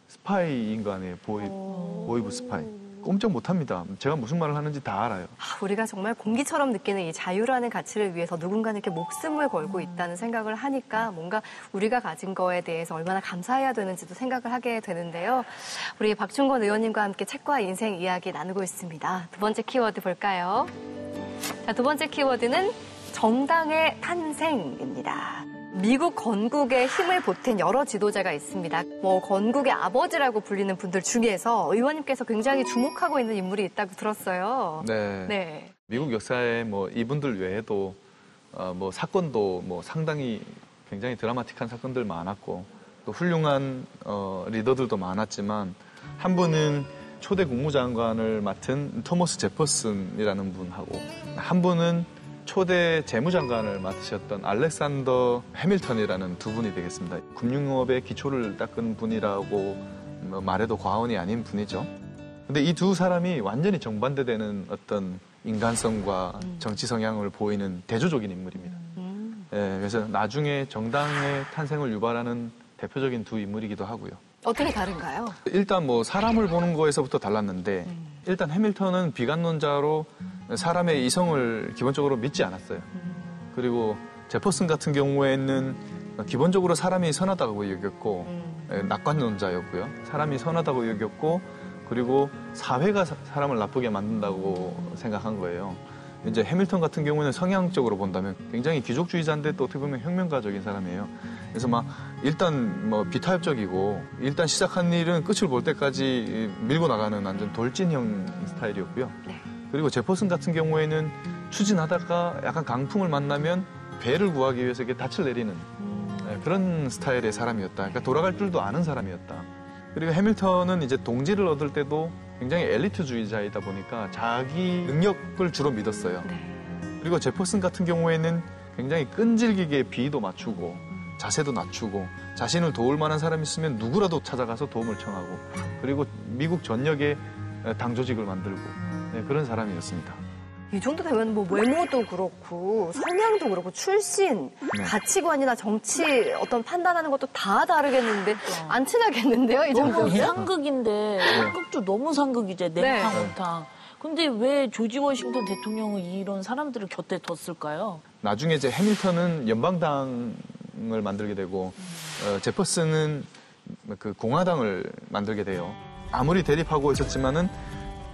스파이인 거 아니에요. 보이부 스파이. 꼼짝 못합니다. 제가 무슨 말을 하는지 다 알아요. 우리가 정말 공기처럼 느끼는 이 자유라는 가치를 위해서 누군가는 이렇게 목숨을 걸고 있다는 생각을 하니까 뭔가 우리가 가진 거에 대해서 얼마나 감사해야 되는지도 생각을 하게 되는데요. 우리 박충권 의원님과 함께 책과 인생 이야기 나누고 있습니다. 두 번째 키워드 볼까요? 자, 두 번째 키워드는 정당의 탄생입니다. 미국 건국에 힘을 보탠 여러 지도자가 있습니다. 건국의 아버지라고 불리는 분들 중에서 의원님께서 굉장히 주목하고 있는 인물이 있다고 들었어요. 네. 미국 역사에 이분들 외에도 사건도 상당히 굉장히 드라마틱한 사건들 많았고 또 훌륭한 리더들도 많았지만 한 분은 초대 국무장관을 맡은 토머스 제퍼슨이라는 분하고 한 분은 초대 재무장관을 맡으셨던 알렉산더 해밀턴이라는 두 분이 되겠습니다. 금융업의 기초를 닦은 분이라고 말해도 과언이 아닌 분이죠. 근데 이 두 사람이 완전히 정반대되는 어떤 인간성과 정치 성향을 보이는 대조적인 인물입니다. 그래서 나중에 정당의 탄생을 유발하는 대표적인 두 인물이기도 하고요. 어떻게 다른가요? 일단 사람을 보는 거에서부터 달랐는데 일단 해밀턴은 비관론자로 사람의 이성을 기본적으로 믿지 않았어요. 그리고 제퍼슨 같은 경우에는 기본적으로 사람이 선하다고 여겼고 낙관론자였고요. 사람이 선하다고 여겼고 그리고 사회가 사람을 나쁘게 만든다고 생각한 거예요. 이제 해밀턴 같은 경우는 성향적으로 본다면 굉장히 귀족주의자인데 또 어떻게 보면 혁명가적인 사람이에요. 그래서 일단 비타협적이고 일단 시작한 일은 끝을 볼 때까지 밀고 나가는 완전 돌진형 스타일이었고요. 그리고 제퍼슨 같은 경우에는 추진하다가 약간 강풍을 만나면 배를 구하기 위해서 이렇게 닻을 내리는 그런 스타일의 사람이었다. 그러니까 돌아갈 줄도 아는 사람이었다. 그리고 해밀턴은 이제 동지를 얻을 때도 굉장히 엘리트주의자이다 보니까 자기 능력을 주로 믿었어요. 그리고 제퍼슨 같은 경우에는 굉장히 끈질기게 비위도 맞추고 자세도 낮추고 자신을 도울 만한 사람이 있으면 누구라도 찾아가서 도움을 청하고 그리고 미국 전역에 당 조직을 만들고 그런 사람이었습니다. 이 정도 되면 외모도 그렇고 성향도 그렇고 출신, 가치관이나 정치 어떤 판단하는 것도 다 다르겠는데 안 친하겠는데요? 이 너무 정도면? 상극인데 상극도 너무 상극이죠. 냉탕, 온탕. 근데 왜 조지 워싱턴 대통령은 이런 사람들을 곁에 뒀을까요? 나중에 이제 해밀턴은 연방당에 민주당을 만들게 되고 제퍼슨은 그 공화당을 만들게 돼요. 아무리 대립하고 있었지만은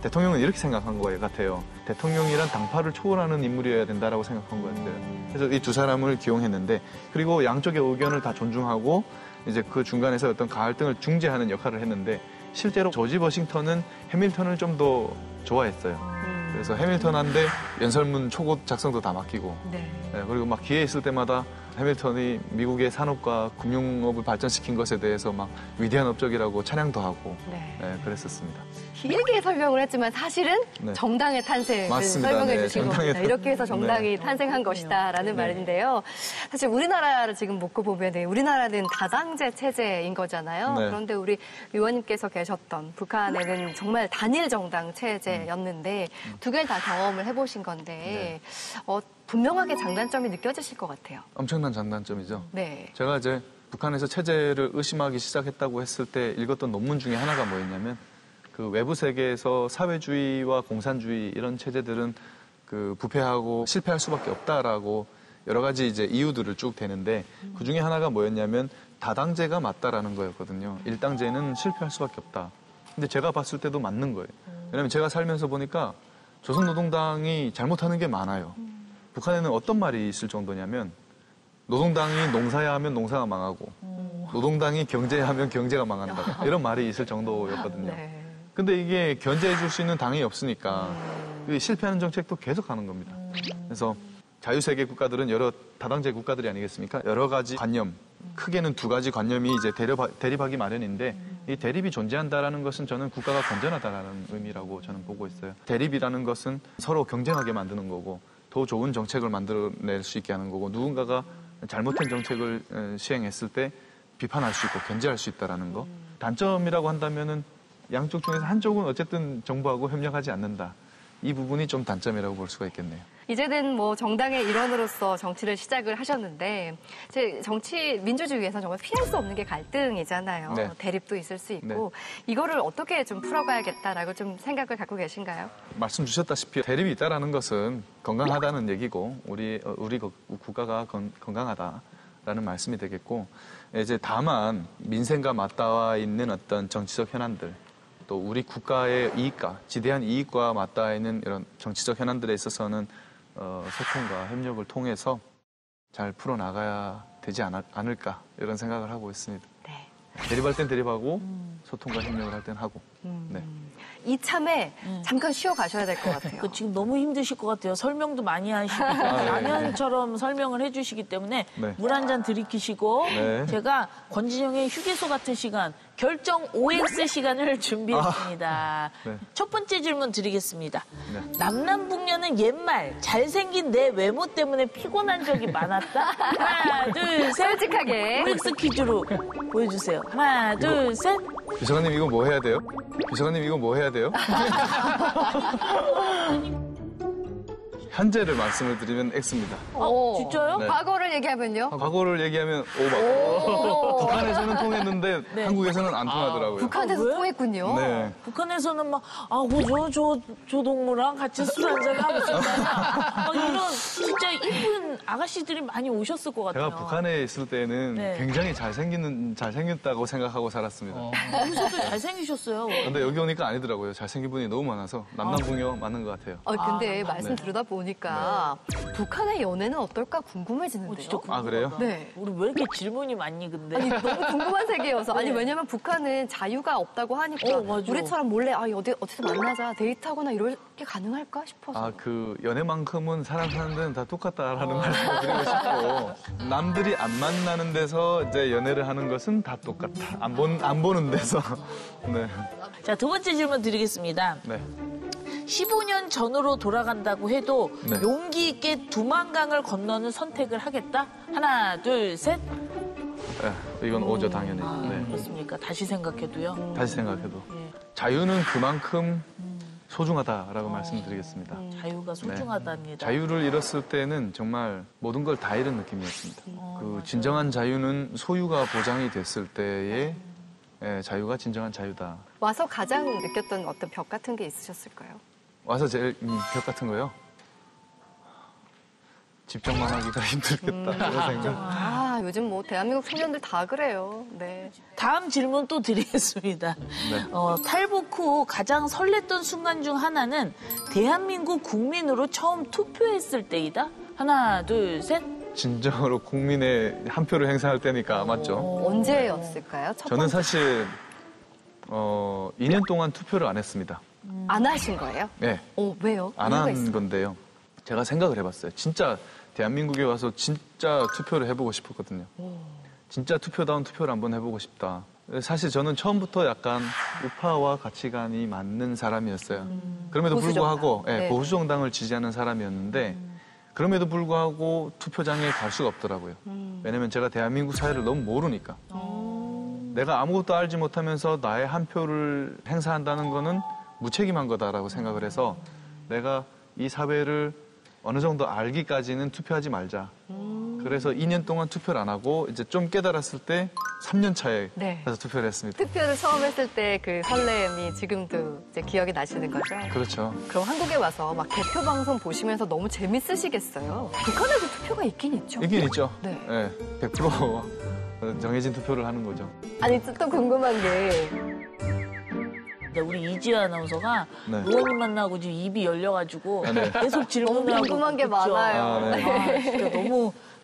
대통령은 이렇게 생각한 것 같아요. 대통령이란 당파를 초월하는 인물이어야 된다라고 생각한 것 같아요. 그래서 이 두 사람을 기용했는데 그리고 양쪽의 의견을 다 존중하고 이제 그 중간에서 어떤 갈등을 중재하는 역할을 했는데 실제로 조지 워싱턴은 해밀턴을 좀 더 좋아했어요. 그래서 해밀턴한테 연설문 초고 작성도 다 맡기고 네. 그리고 막 기회 있을 때마다 해밀턴이 미국의 산업과 금융업을 발전시킨 것에 대해서 막 위대한 업적이라고 찬양도 하고 네. 그랬었습니다. 길게 설명을 했지만 사실은 네. 정당의 탄생을 맞습니다. 설명해 네, 주신 정당의 겁니다. 이렇게 해서 정당이 네. 탄생한 것이다라는 네. 말인데요. 사실 우리나라를 지금 놓고 보면 우리나라는 다당제 체제인 거잖아요. 네. 그런데 우리 의원님께서 계셨던 북한에는 정말 단일 정당 체제였는데 두 개를 다 경험을 해보신 건데 분명하게 장단점이 느껴지실 것 같아요. 엄청난 장단점이죠. 네. 제가 이제 북한에서 체제를 의심하기 시작했다고 했을 때 읽었던 논문 중에 하나가 뭐였냐면 그 외부 세계에서 사회주의와 공산주의 이런 체제들은 그 부패하고 실패할 수밖에 없다라고 여러 가지 이제 이유들을 쭉 대는데 그 중에 하나가 뭐였냐면 다당제가 맞다라는 거였거든요. 일당제는 실패할 수밖에 없다. 근데 제가 봤을 때도 맞는 거예요. 왜냐하면 제가 살면서 보니까 조선노동당이 잘못하는 게 많아요. 북한에는 어떤 말이 있을 정도냐면 노동당이 농사야 하면 농사가 망하고 노동당이 경제야 하면 경제가 망한다. 이런 말이 있을 정도였거든요. 네. 근데 이게 견제해 줄 수 있는 당이 없으니까 실패하는 정책도 계속 하는 겁니다. 그래서 자유세계 국가들은 여러 다당제 국가들이 아니겠습니까? 여러 가지 관념, 크게는 두 가지 관념이 이제 대립하기 마련인데 이 대립이 존재한다라는 것은 저는 국가가 건전하다라는 의미라고 저는 보고 있어요. 대립이라는 것은 서로 경쟁하게 만드는 거고 더 좋은 정책을 만들어낼 수 있게 하는 거고 누군가가 잘못된 정책을 시행했을 때 비판할 수 있고 견제할 수 있다라는 거. 단점이라고 한다면은 양쪽 중에서 한쪽은 어쨌든 정부하고 협력하지 않는다. 이 부분이 좀 단점이라고 볼 수가 있겠네요. 이제는 뭐 정당의 일원으로서 정치를 시작을 하셨는데 제 정치 민주주의에서 정말 피할 수 없는 게 갈등이잖아요. 네. 대립도 있을 수 있고 네. 이거를 어떻게 좀 풀어가야겠다라고 좀 생각을 갖고 계신가요? 말씀 주셨다시피 대립이 있다라는 것은 건강하다는 얘기고 우리 국가가 건강하다라는 말씀이 되겠고 이제 다만 민생과 맞닿아 있는 어떤 정치적 현안들 또 우리 국가의 이익과 지대한 이익과 맞닿아 있는 이런 정치적 현안들에 있어서는 소통과 협력을 통해서 잘 풀어나가야 되지 않을까 이런 생각을 하고 있습니다. 네. 대립할 땐 대립하고 소통과 협력을 할 땐 하고. 네. 이참에 잠깐 쉬어 가셔야 될 것 같아요. 지금 너무 힘드실 것 같아요. 설명도 많이 하시고 라면처럼 설명을 해주시기 때문에 네. 물 한 잔 들이키시고 네. 제가 권진영의 휴게소 같은 시간 결정 OX 시간을 준비했습니다. 네. 첫 번째 질문 드리겠습니다. 네. 남남북녀는 옛말 잘생긴 내 외모 때문에 피곤한 적이 많았다? 하나 둘 셋. 솔직하게. OX 퀴즈로 보여주세요. 하나 둘 셋. 비서관님 이거 뭐 해야 돼요? 비서관님 이거 뭐 해야 돼요? 현재를 말씀을 드리면 X입니다. 진짜요? 네. 과거를 얘기하면요? 과거를 얘기하면 O. 북한에서는 통했는데 한국에서는 안 통하더라고요. 북한에서 왜? 통했군요. 네. 북한에서는 막, 저 동무랑 같이 술 한잔 하고 싶다. 막 이런 진짜 이쁜 아가씨들이 많이 오셨을 것 같아요. 제가 북한에 있을 때는 네. 굉장히 잘생겼다고 생각하고 살았습니다. 여기서도 잘생기셨어요. 근데 여기 오니까 아니더라고요. 잘생긴 분이 너무 많아서 남남북녀 맞는 것 같아요. 근데 말씀 네. 들으다 보니까 북한의 연애는 어떨까 궁금해지는데요. 진짜 아, 그래요? 네. 우리 왜 이렇게 질문이 많니 근데? 아니 너무 궁금한 세계여서 아니 네. 왜냐면 북한은 자유가 없다고 하니까 맞아. 우리처럼 몰래 어디서 만나자 데이트하거나 이렇게 가능할까 싶어서 그 연애만큼은 사람 사는 데는 다 똑같다라는 말씀을 드리고 싶고 남들이 안 만나는 데서 이제 연애를 하는 것은 다 똑같다. 안 보는 데서. 네. 자, 두 번째 질문 드리겠습니다. 네. 15년 전으로 돌아간다고 해도 네. 용기 있게 두만강을 건너는 선택을 하겠다? 하나, 둘, 셋. 네, 이건 오죠 당연히. 네. 그렇습니까? 다시 생각해도요. 다시 생각해도 예. 자유는 그만큼 소중하다라고 말씀드리겠습니다. 자유가 소중하답니다. 자유를 잃었을 때는 정말 모든 걸 다 잃은 느낌이었습니다. 그 진정한 자유는 소유가 보장이 됐을 때의 자유가 진정한 자유다. 와서 가장 느꼈던 어떤 벽 같은 게 있으셨을까요? 와서 제일 벽 같은 거요? 집정만 하기가 힘들겠다 이런 생각. 아, 요즘 뭐 대한민국 청년들 다 그래요. 네. 다음 질문 또 드리겠습니다. 네. 탈북 후 가장 설렜던 순간 중 하나는 대한민국 국민으로 처음 투표했을 때이다. 하나, 둘, 셋. 진정으로 국민의 한 표를 행사할 때니까 맞죠? 언제였을까요? 첫 저는 번째. 사실 2년 동안 투표를 안 했습니다. 안 하신 거예요? 네, 왜요? 안 이유가 한 있어요? 건데요. 제가 생각을 해봤어요. 진짜 대한민국에 와서 진짜 투표를 해보고 싶었거든요. 진짜 투표다운 투표를 한번 해보고 싶다. 사실 저는 처음부터 약간 우파와 가치관이 맞는 사람이었어요. 그럼에도 보수정당. 불구하고 네. 보수정당을 지지하는 사람이었는데 그럼에도 불구하고 투표장에 갈 수가 없더라고요. 왜냐면 제가 대한민국 사회를 너무 모르니까. 내가 아무것도 알지 못하면서 나의 한 표를 행사한다는 거는 무책임한 거다라고 생각을 해서 내가 이 사회를 어느 정도 알기까지는 투표하지 말자. 그래서 2년 동안 투표를 안 하고 이제 좀 깨달았을 때 3년 차에 네. 가서 투표를 했습니다. 투표를 처음 했을 때 그 설렘이 지금도 이제 기억이 나시는 거죠? 그렇죠. 그럼 한국에 와서 막 대표 방송 보시면서 너무 재밌으시겠어요? 북한에도 투표가 있긴 있죠? 있긴 있죠. 네. 100% 정해진 투표를 하는 거죠. 아니, 또 궁금한 게 우리 이지아 아나운서가 네. 의원님 만나고 지금 입이 열려가지고 네. 계속 질문을 하고 궁금한 게 있죠. 많아요. 아, 네. 아, 진짜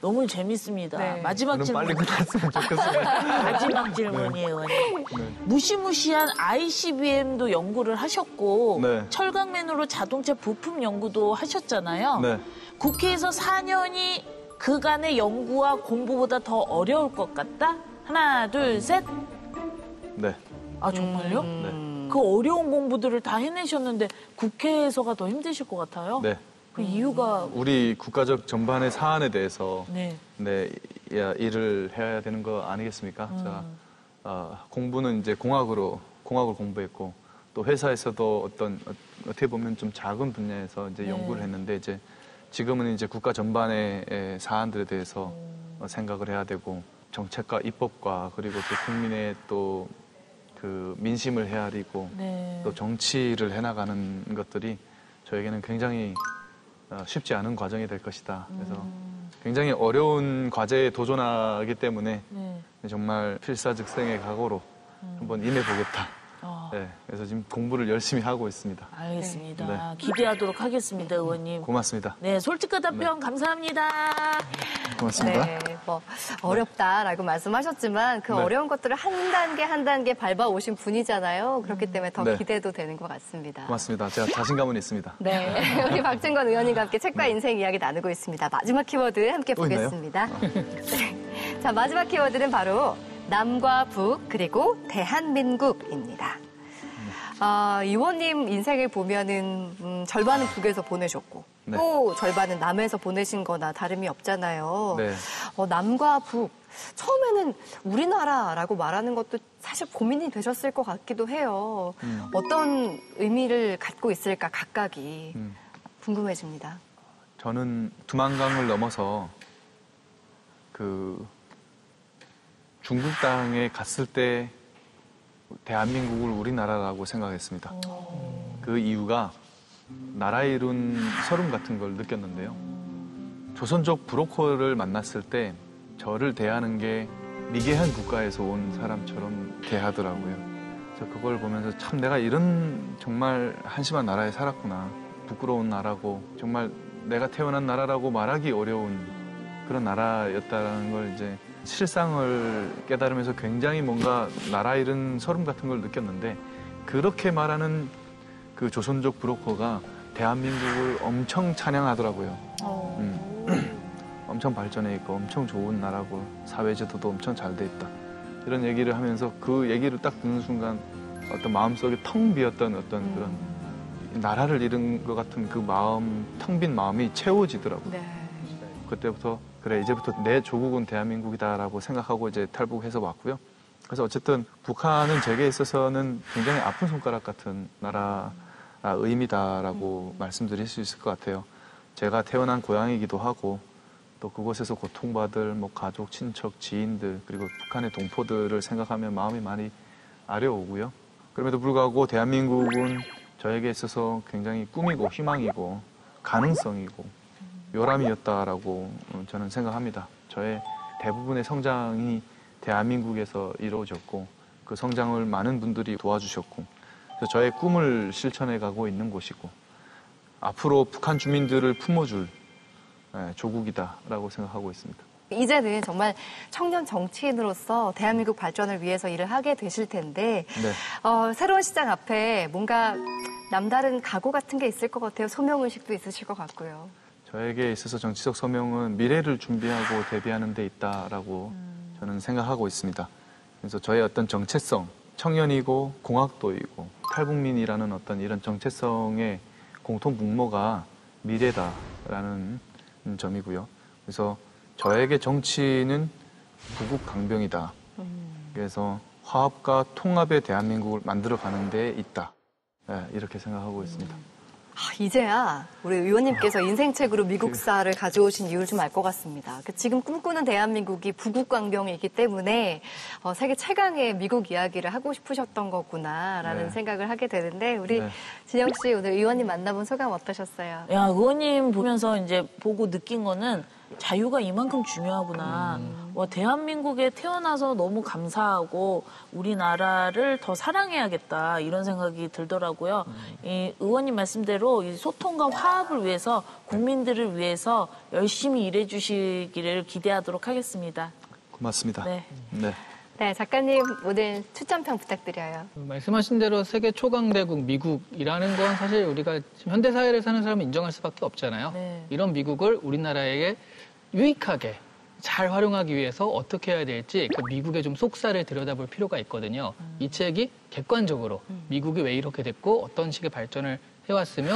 너무 재밌습니다. 네. 마지막 그럼 질문. 빨리 끝났으면 좋겠어요. 마지막 질문이에요, 의원님. 네. 무시무시한 ICBM도 연구를 하셨고 네. 철강맨으로 자동차 부품 연구도 하셨잖아요. 네. 국회에서 4년이 그간의 연구와 공부보다 더 어려울 것 같다? 하나, 둘, 셋. 네. 아, 정말요? 네. 그 어려운 공부들을 다 해내셨는데 국회에서가 더 힘드실 것 같아요? 네. 그 이유가 우리 국가적 전반의 사안에 대해서 네. 일을 해야 되는 거 아니겠습니까? 제가 공부는 이제 공학을 공부했고 또 회사에서도 어떻게 보면 좀 작은 분야에서 이제 네. 연구를 했는데 이제 지금은 이제 국가 전반의 사안들에 대해서 생각을 해야 되고 정책과 입법과 그리고 또 국민의 또 그 민심을 헤아리고 네. 또 정치를 해나가는 것들이 저에게는 굉장히 쉽지 않은 과정이 될 것이다. 그래서 굉장히 어려운 과제에 도전하기 때문에 네. 정말 필사즉생의 각오로 한번 임해보겠다. 네, 그래서 지금 공부를 열심히 하고 있습니다. 알겠습니다. 네. 기대하도록 하겠습니다, 의원님. 고맙습니다. 네, 솔직한 답변 감사합니다. 고맙습니다. 네, 뭐 어렵다라고 말씀하셨지만 그 네. 어려운 것들을 한 단계 한 단계 밟아 오신 분이잖아요. 그렇기 때문에 더 네. 기대도 되는 것 같습니다. 고맙습니다. 제가 자신감은 있습니다. 네, 우리 박진권 의원님과 함께 책과 인생 이야기 나누고 있습니다. 마지막 키워드 함께 또 있나요? 보겠습니다. 네. 자, 마지막 키워드는 바로 남과 북 그리고 대한민국입니다. 의원님 인생을 보면은 절반은 북에서 보내셨고 네. 또 절반은 남에서 보내신 거나 다름이 없잖아요. 네. 남과 북 처음에는 우리나라라고 말하는 것도 사실 고민이 되셨을 것 같기도 해요. 어떤 의미를 갖고 있을까 각각이 궁금해집니다. 저는 두만강을 넘어서 그 중국 땅에 갔을 때 대한민국을 우리나라라고 생각했습니다. 그 이유가 나라 이룬 서름 같은 걸 느꼈는데요. 조선족 브로커를 만났을 때 저를 대하는 게 미개한 국가에서 온 사람처럼 대하더라고요. 그래서 그걸 보면서 참 내가 이런 정말 한심한 나라에 살았구나. 부끄러운 나라고 정말 내가 태어난 나라라고 말하기 어려운 그런 나라였다는 걸 이제 실상을 깨달으면서 굉장히 뭔가 나라 잃은 서름 같은 걸 느꼈는데 그렇게 말하는 그 조선족 브로커가 대한민국을 엄청 찬양하더라고요. 엄청 발전해 있고 엄청 좋은 나라고 사회제도도 엄청 잘 돼 있다. 이런 얘기를 하면서 그 얘기를 딱 듣는 순간 어떤 마음속에 텅 비었던 어떤 그런 나라를 잃은 것 같은 그 마음, 텅 빈 마음이 채워지더라고요. 네. 그때부터 그래 이제부터 내 조국은 대한민국이다라고 생각하고 이제 탈북해서 왔고요. 그래서 어쨌든 북한은 제게 있어서는 굉장히 아픈 손가락 같은 나라 의미다라고 말씀드릴 수 있을 것 같아요. 제가 태어난 고향이기도 하고 또 그곳에서 고통받을 뭐 가족, 친척, 지인들 그리고 북한의 동포들을 생각하면 마음이 많이 아려오고요. 그럼에도 불구하고 대한민국은 저에게 있어서 굉장히 꿈이고 희망이고 가능성이고 요람이었다라고 저는 생각합니다. 저의 대부분의 성장이 대한민국에서 이루어졌고 그 성장을 많은 분들이 도와주셨고 그래서 저의 꿈을 실천해 가고 있는 곳이고 앞으로 북한 주민들을 품어줄 조국이다라고 생각하고 있습니다. 이제는 정말 청년 정치인으로서 대한민국 발전을 위해서 일을 하게 되실 텐데 네. 새로운 시장 앞에 뭔가 남다른 각오 같은 게 있을 것 같아요. 소명의식도 있으실 것 같고요. 저에게 있어서 정치적 소명은 미래를 준비하고 대비하는 데 있다라고 저는 생각하고 있습니다. 그래서 저의 어떤 정체성, 청년이고 공학도이고 탈북민이라는 어떤 이런 정체성의 공통 분모가 미래다라는 점이고요. 그래서 저에게 정치는 부국 강병이다. 그래서 화합과 통합의 대한민국을 만들어가는 데 있다. 네, 이렇게 생각하고 있습니다. 이제야 우리 의원님께서 인생책으로 미국사를 가져오신 이유를 좀 알 것 같습니다. 지금 꿈꾸는 대한민국이 부국강병이기 때문에 세계 최강의 미국 이야기를 하고 싶으셨던 거구나라는 네. 생각을 하게 되는데 우리 네. 진영 씨 오늘 의원님 만나본 소감 어떠셨어요? 야, 의원님 보면서 이제 보고 느낀 거는 자유가 이만큼 중요하구나. 와, 대한민국에 태어나서 너무 감사하고 우리나라를 더 사랑해야겠다 이런 생각이 들더라고요. 이 의원님 말씀대로 이 소통과 화합을 위해서 국민들을 위해서 열심히 일해 주시기를 기대하도록 하겠습니다. 고맙습니다. 네. 네. 네, 작가님 오늘 추천평 부탁드려요. 말씀하신 대로 세계 초강대국 미국이라는 건 사실 우리가 지금 현대사회를 사는 사람은 인정할 수밖에 없잖아요. 네. 이런 미국을 우리나라에게 유익하게 잘 활용하기 위해서 어떻게 해야 될지 그 미국의 좀 속살을 들여다볼 필요가 있거든요. 이 책이 객관적으로 미국이 왜 이렇게 됐고 어떤 식의 발전을 해왔으며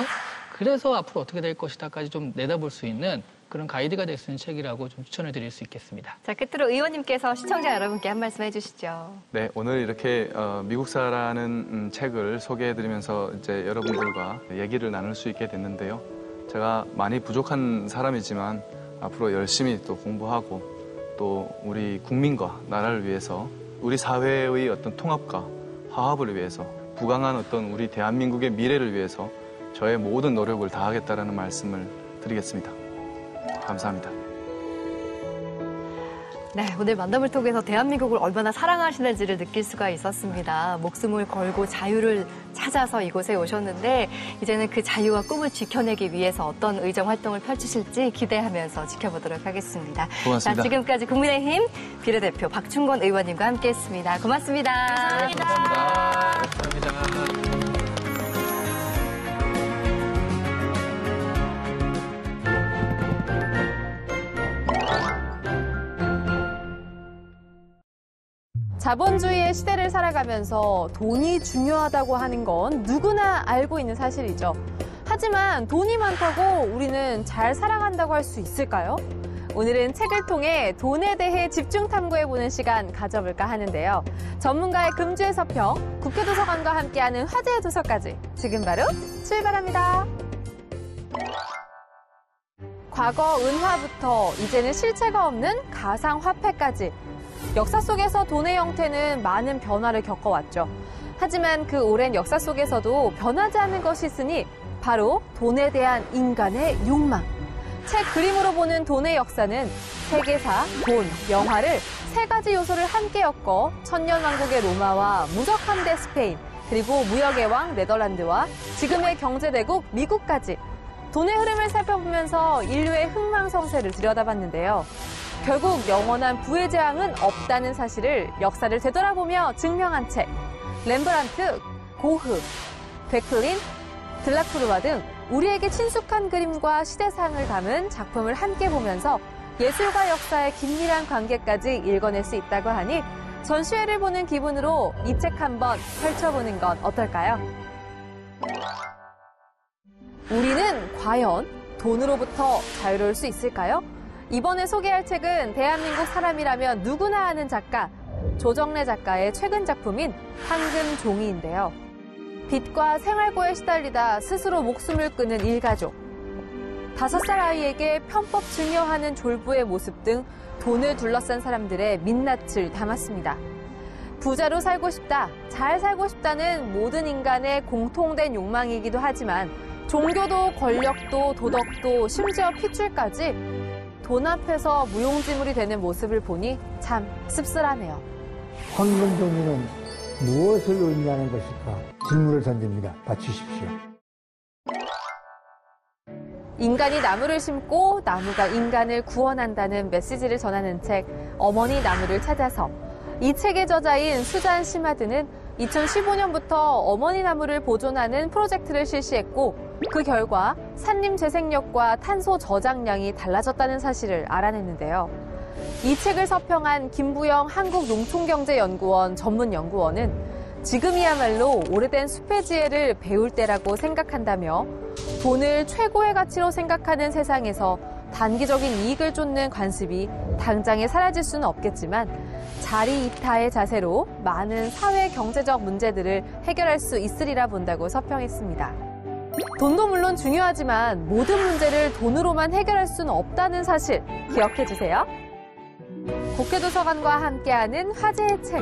그래서 앞으로 어떻게 될 것이다까지 좀 내다볼 수 있는 그런 가이드가 될 수 있는 책이라고 좀 추천을 드릴 수 있겠습니다. 자, 끝으로 의원님께서 시청자 여러분께 한 말씀 해주시죠. 네, 오늘 이렇게 미국사라는 책을 소개해드리면서 이제 여러분들과 얘기를 나눌 수 있게 됐는데요. 제가 많이 부족한 사람이지만 앞으로 열심히 또 공부하고 또 우리 국민과 나라를 위해서 우리 사회의 어떤 통합과 화합을 위해서 부강한 어떤 우리 대한민국의 미래를 위해서 저의 모든 노력을 다하겠다라는 말씀을 드리겠습니다. 감사합니다. 네, 오늘 만남을 통해서 대한민국을 얼마나 사랑하시는지를 느낄 수가 있었습니다. 목숨을 걸고 자유를 찾아서 이곳에 오셨는데 이제는 그 자유와 꿈을 지켜내기 위해서 어떤 의정 활동을 펼치실지 기대하면서 지켜보도록 하겠습니다. 고맙습니다. 자, 지금까지 국민의힘 비례대표 박충건 의원님과 함께했습니다. 고맙습니다. 감사합니다. 감사합니다. 자본주의의 시대를 살아가면서 돈이 중요하다고 하는 건 누구나 알고 있는 사실이죠. 하지만 돈이 많다고 우리는 잘 살아간다고 할 수 있을까요? 오늘은 책을 통해 돈에 대해 집중 탐구해보는 시간 가져볼까 하는데요. 전문가의 금주의 서평, 국회도서관과 함께하는 화제의 도서까지 지금 바로 출발합니다. 과거 은화부터 이제는 실체가 없는 가상화폐까지 역사 속에서 돈의 형태는 많은 변화를 겪어왔죠. 하지만 그 오랜 역사 속에서도 변하지 않는 것이 있으니 바로 돈에 대한 인간의 욕망. 책 그림으로 보는 돈의 역사는 세계사, 돈, 영화를 세 가지 요소를 함께 엮어 천년왕국의 로마와 무적함대 스페인, 그리고 무역의 왕 네덜란드와 지금의 경제대국 미국까지 돈의 흐름을 살펴보면서 인류의 흥망성쇠를 들여다봤는데요. 결국 영원한 부의 재앙은 없다는 사실을 역사를 되돌아보며 증명한 책. 렘브란트, 고흐, 베클린, 들라크루아 등 우리에게 친숙한 그림과 시대상을 담은 작품을 함께 보면서 예술과 역사의 긴밀한 관계까지 읽어낼 수 있다고 하니 전시회를 보는 기분으로 이 책 한번 펼쳐보는 건 어떨까요? 우리는 과연 돈으로부터 자유로울 수 있을까요? 이번에 소개할 책은 대한민국 사람이라면 누구나 아는 작가 조정래 작가의 최근 작품인 황금종이인데요. 빚과 생활고에 시달리다 스스로 목숨을 끊은 일가족, 5살 아이에게 편법 증여하는 졸부의 모습 등 돈을 둘러싼 사람들의 민낯을 담았습니다. 부자로 살고 싶다, 잘 살고 싶다는 모든 인간의 공통된 욕망이기도 하지만 종교도 권력도 도덕도 심지어 핏줄까지 돈 앞에서 무용지물이 되는 모습을 보니 참 씁쓸하네요. 황금종이는 무엇을 의미하는 것일까? 질문을 던집니다. 맞추십시오. 인간이 나무를 심고 나무가 인간을 구원한다는 메시지를 전하는 책 어머니 나무를 찾아서. 이 책의 저자인 수잔 시마드는 2015년부터 어머니 나무를 보존하는 프로젝트를 실시했고 그 결과 산림 재생력과 탄소 저장량이 달라졌다는 사실을 알아냈는데요. 이 책을 서평한 김부영 한국농촌경제연구원 전문연구원은 지금이야말로 오래된 숲의 지혜를 배울 때라고 생각한다며 돈을 최고의 가치로 생각하는 세상에서 단기적인 이익을 쫓는 관습이 당장에 사라질 수는 없겠지만 자리이타의 자세로 많은 사회 경제적 문제들을 해결할 수 있으리라 본다고 서평했습니다. 돈도 물론 중요하지만 모든 문제를 돈으로만 해결할 수는 없다는 사실 기억해 주세요. 국회도서관과 함께하는 화제의 책.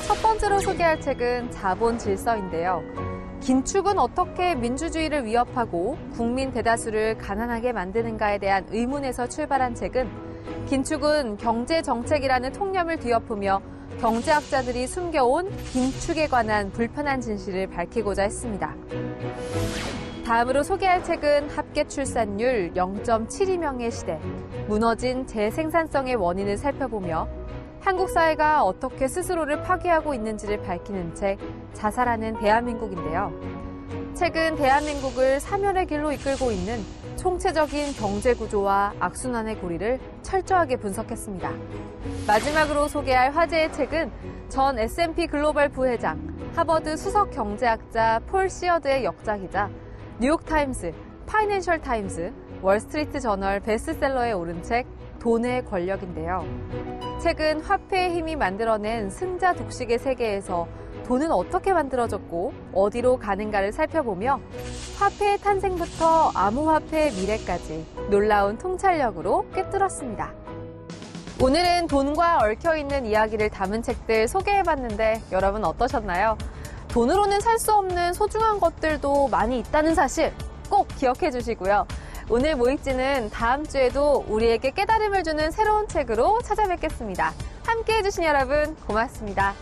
첫 번째로 소개할 책은 자본 질서인데요. 긴축은 어떻게 민주주의를 위협하고 국민 대다수를 가난하게 만드는가에 대한 의문에서 출발한 책은 긴축은 경제정책이라는 통념을 뒤엎으며 경제학자들이 숨겨온 긴축에 관한 불편한 진실을 밝히고자 했습니다. 다음으로 소개할 책은 합계 출산율 0.72명의 시대, 무너진 재생산성의 원인을 살펴보며 한국 사회가 어떻게 스스로를 파괴하고 있는지를 밝히는 책, 자살하는 대한민국인데요. 책은 대한민국을 사멸의 길로 이끌고 있는 총체적인 경제구조와 악순환의 고리를 철저하게 분석했습니다. 마지막으로 소개할 화제의 책은 전 S&P 글로벌 부회장, 하버드 수석 경제학자 폴 시어드의 역작이자 뉴욕타임스, 파이낸셜 타임스, 월스트리트 저널 베스트셀러에 오른 책 돈의 권력인데요. 책은 화폐의 힘이 만들어낸 승자 독식의 세계에서 돈은 어떻게 만들어졌고 어디로 가는가를 살펴보며 화폐의 탄생부터 암호화폐의 미래까지 놀라운 통찰력으로 꿰뚫었습니다. 오늘은 돈과 얽혀있는 이야기를 담은 책들 소개해봤는데 여러분 어떠셨나요? 돈으로는 살 수 없는 소중한 것들도 많이 있다는 사실 꼭 기억해 주시고요. 오늘 모익지는 다음 주에도 우리에게 깨달음을 주는 새로운 책으로 찾아뵙겠습니다. 함께해 주신 여러분 고맙습니다.